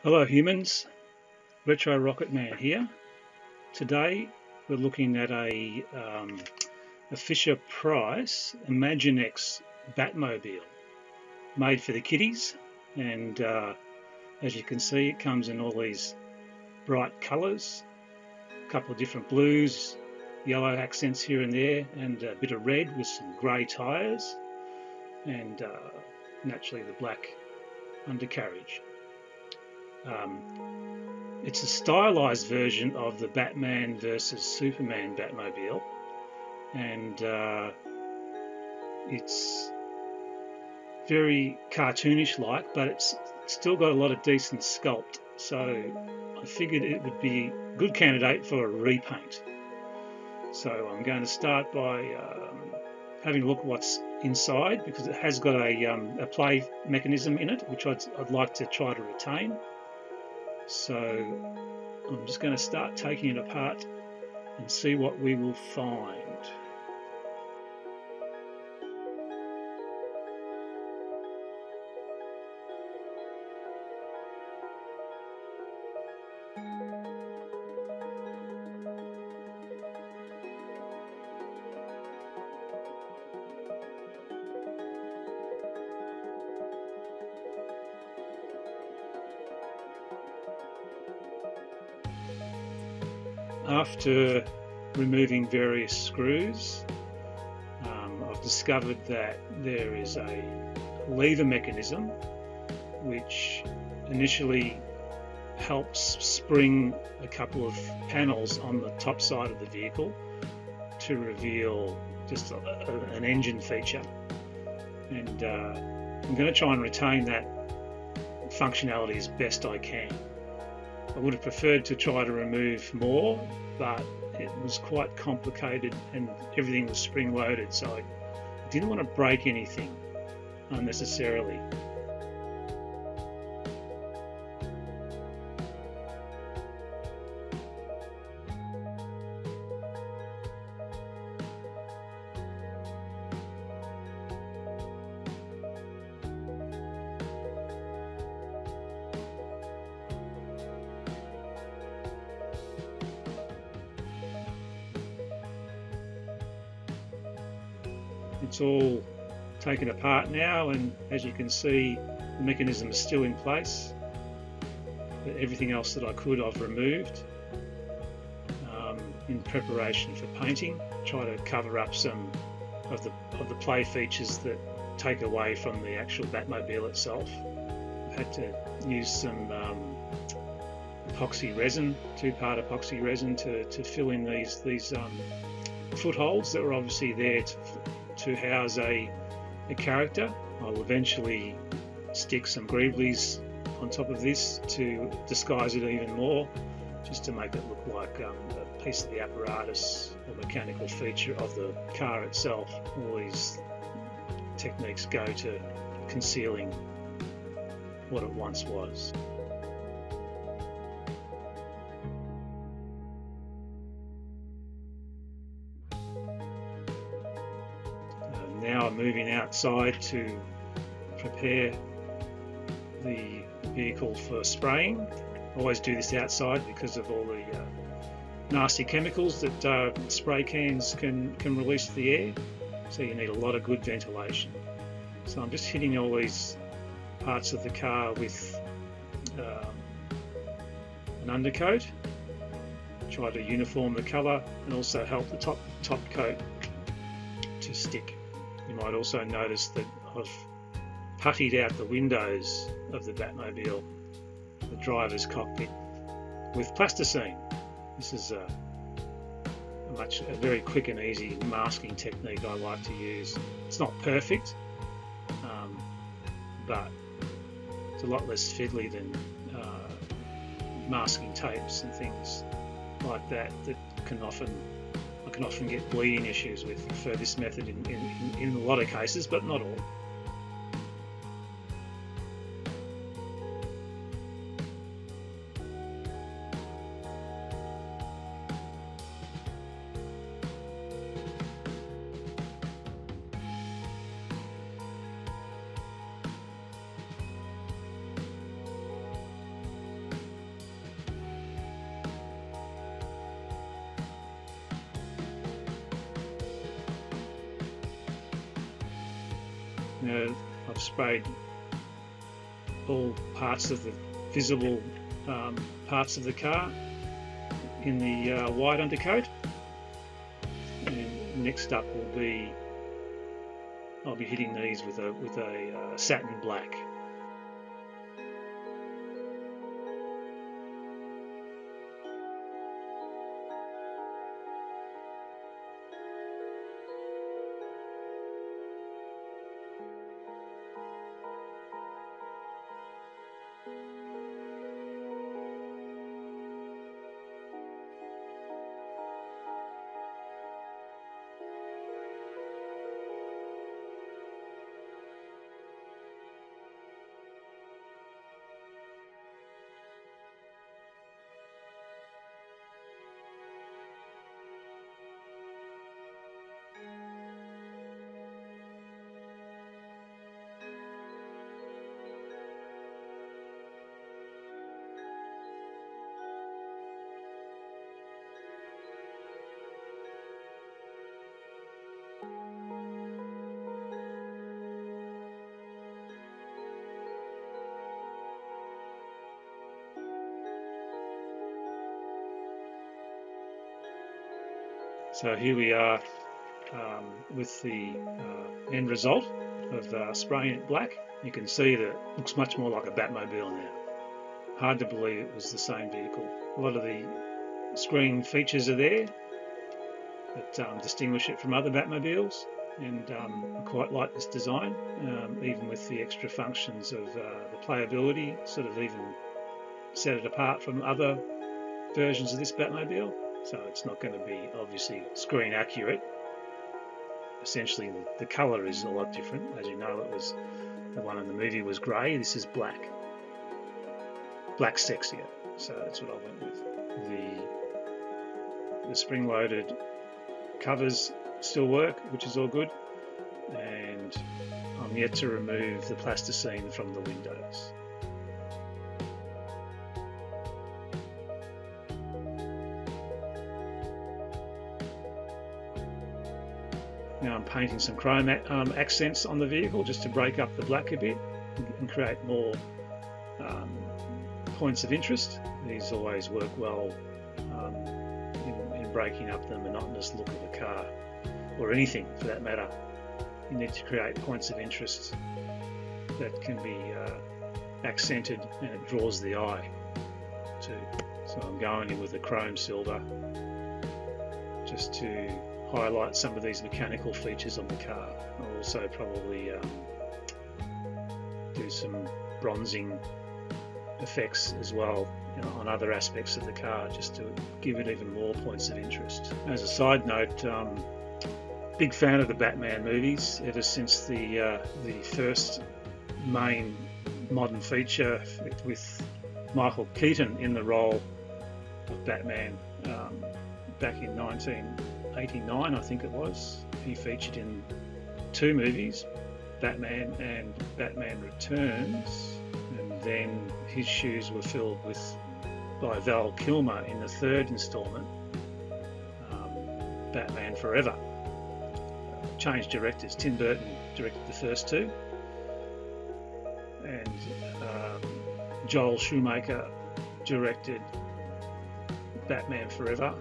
Hello humans, Retro Rocket Man here. Today we're looking at a Fisher Price Imaginext Batmobile made for the kiddies, and as you can see it comes in all these bright colours, a couple of different blues, yellow accents here and there, and a bit of red with some grey tyres, and naturally the black undercarriage. It's a stylised version of the Batman versus Superman Batmobile, and it's very cartoonish like, but it's still got a lot of decent sculpt, so I figured it would be a good candidate for a repaint. So I'm going to start by having a look at what's inside, because it has got a play mechanism in it, which I'd like to try to retain. So I'm just going to start taking it apart and see what we will find. After removing various screws, I've discovered that there is a lever mechanism which initially helps spring a couple of panels on the top side of the vehicle to reveal just an engine feature, and I'm going to try and retain that functionality as best I can. I would have preferred to try to remove more, but it was quite complicated and everything was spring loaded, so I didn't want to break anything unnecessarily. It's all taken apart now, and as you can see the mechanism is still in place, but everything else that I could I've removed in preparation for painting. Try to cover up some of the play features that take away from the actual Batmobile itself. I've had to use some epoxy resin, two-part epoxy resin, to fill in these footholds that were obviously there to house a character. I'll eventually stick some greeblies on top of this to disguise it even more, just to make it look like a piece of the apparatus or mechanical feature of the car itself. All these techniques go to concealing what it once was. Now I'm moving outside to prepare the vehicle for spraying. I always do this outside because of all the nasty chemicals that spray cans can release to the air, so you need a lot of good ventilation. So I'm just hitting all these parts of the car with an undercoat, try to uniform the colour and also help the top coat to stick. You might also notice that I've puttied out the windows of the Batmobile, the driver's cockpit, with plasticine. This is a very quick and easy masking technique I like to use. It's not perfect, but it's a lot less fiddly than masking tapes and things like that I can often get bleeding issues with for this method in a lot of cases, but not all. Now, I've sprayed all parts of the visible parts of the car in the white undercoat, and next up will be I'll be hitting these with a satin black. So here we are with the end result of spraying it black. You can see that it looks much more like a Batmobile now. Hard to believe it was the same vehicle. A lot of the screen features are there that distinguish it from other Batmobiles, and I quite like this design, even with the extra functions of the playability, sort of even set it apart from other versions of this Batmobile. So it's not going to be obviously screen accurate. Essentially the colour is a lot different. As you know, it was the one in the movie was grey, this is black. Black's sexier, so that's what I went with. The spring-loaded covers still work, which is all good, and I'm yet to remove the plasticine from the windows. Now I'm painting some chrome accents on the vehicle just to break up the black a bit and create more points of interest. These always work well in breaking up the monotonous look of a car, or anything for that matter. You need to create points of interest that can be accented, and it draws the eye too. So I'm going in with a chrome silver just to highlight some of these mechanical features on the car. I'll also probably do some bronzing effects as well, on other aspects of the car, just to give it even more points of interest. As a side note, big fan of the Batman movies ever since the first main modern feature with Michael Keaton in the role of Batman back in 1989, I think it was. He featured in 2 movies, Batman and Batman Returns, and then his shoes were filled by Val Kilmer in the 3rd installment, Batman Forever. Changed directors. Tim Burton directed the first 2, and Joel Schumacher directed Batman Forever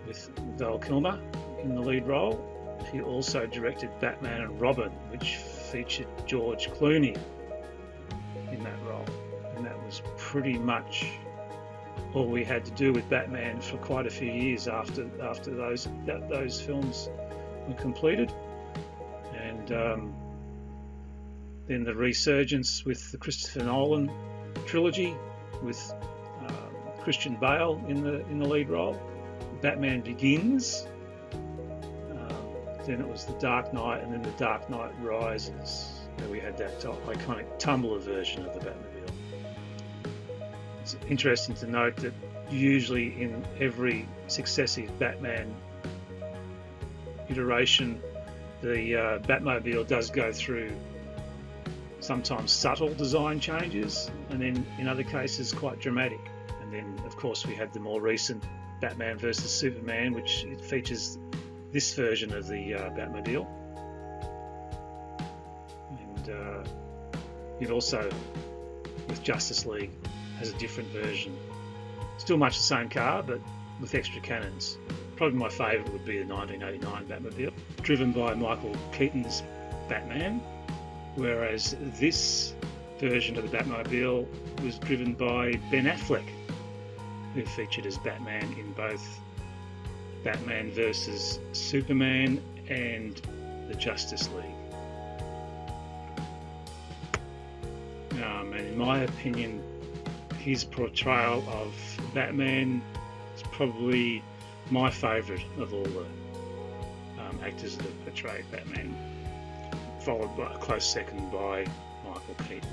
with Val Kilmer in the lead role. He also directed Batman and Robin, which featured George Clooney in that role, and that was pretty much all we had to do with Batman for quite a few years after those films were completed. And then the resurgence with the Christopher Nolan trilogy with Christian Bale in the lead role. Batman Begins, then it was The Dark Knight, and then The Dark Knight Rises, where we had that iconic tumbler version of the Batmobile. It's interesting to note that usually in every successive Batman iteration, the Batmobile does go through sometimes subtle design changes, and then in other cases quite dramatic. And then of course we had the more recent Batman vs Superman, which features this version of the Batmobile. it also, with Justice League, has a different version. Still much the same car, but with extra cannons. Probably my favourite would be the 1989 Batmobile, driven by Michael Keaton's Batman, whereas this version of the Batmobile was driven by Ben Affleck, who featured as Batman in both Batman vs Superman and the Justice League. And in my opinion, his portrayal of Batman is probably my favourite of all the actors that have portrayed Batman, followed by a close second by Michael Keaton.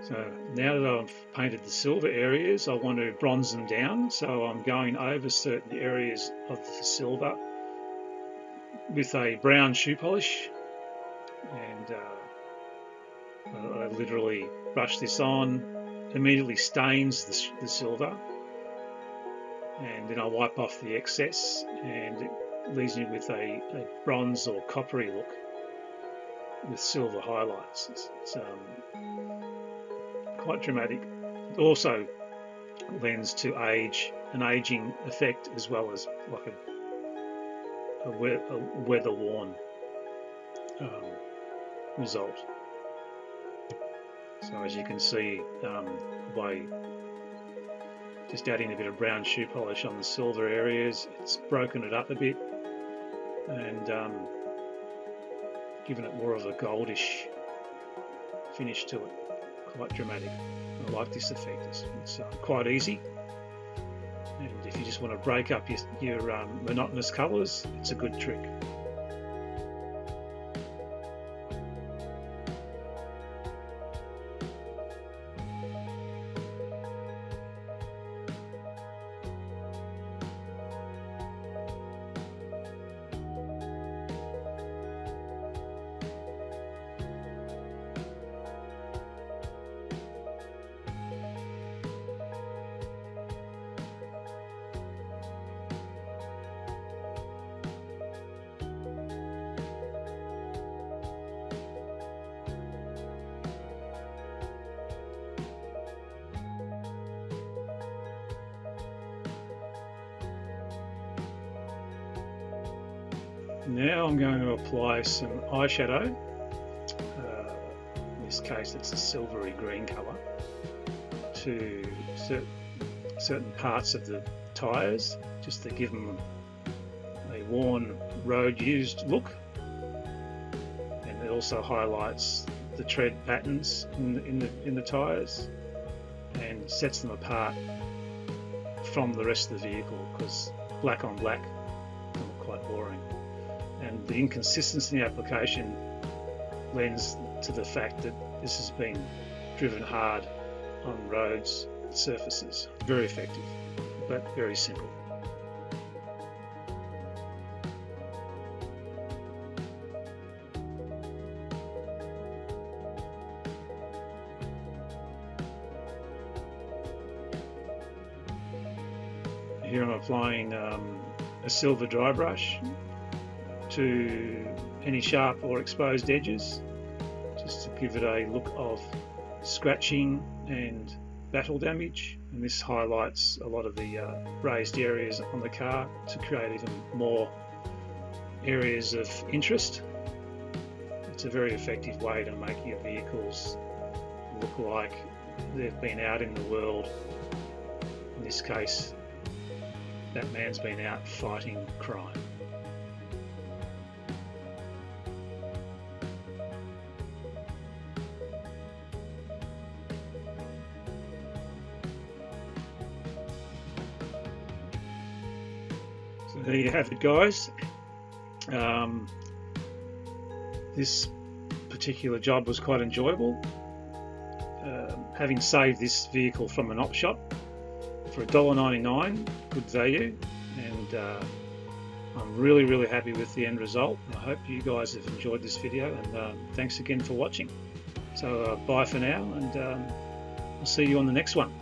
So now that I've painted the silver areas, I want to bronze them down. So I'm going over certain areas of the silver with a brown shoe polish, and I literally brush this on, immediately stains the silver, and then I wipe off the excess, and it leaves me with a bronze or coppery look with silver highlights. It's quite dramatic. It also lends to an aging effect, as well as like a weather-worn result. So as you can see, by just adding a bit of brown shoe polish on the silver areas, it's broken it up a bit and given it more of a goldish finish to it. Quite dramatic. I like this effect. It's quite easy, and if you just want to break up your monotonous colours, it's a good trick. Now I'm going to apply some eyeshadow. In this case it's a silvery green colour, to certain parts of the tyres, just to give them a worn, road-used look. And it also highlights the tread patterns in the tyres and sets them apart from the rest of the vehicle, because black on black can look quite boring. And the inconsistency in the application lends to the fact that this has been driven hard on roads, surfaces. Very effective, but very simple. Here I'm applying a silver dry brush, to any sharp or exposed edges, just to give it a look of scratching and battle damage. And this highlights a lot of the raised areas on the car to create even more areas of interest. It's a very effective way to make your vehicles look like they've been out in the world. In this case, that man's been out fighting crime. So there you have it, guys. This particular job was quite enjoyable. Having saved this vehicle from an op shop for $1.99, good value, and I'm really happy with the end result. I hope you guys have enjoyed this video, and thanks again for watching. So bye for now, and I'll see you on the next one.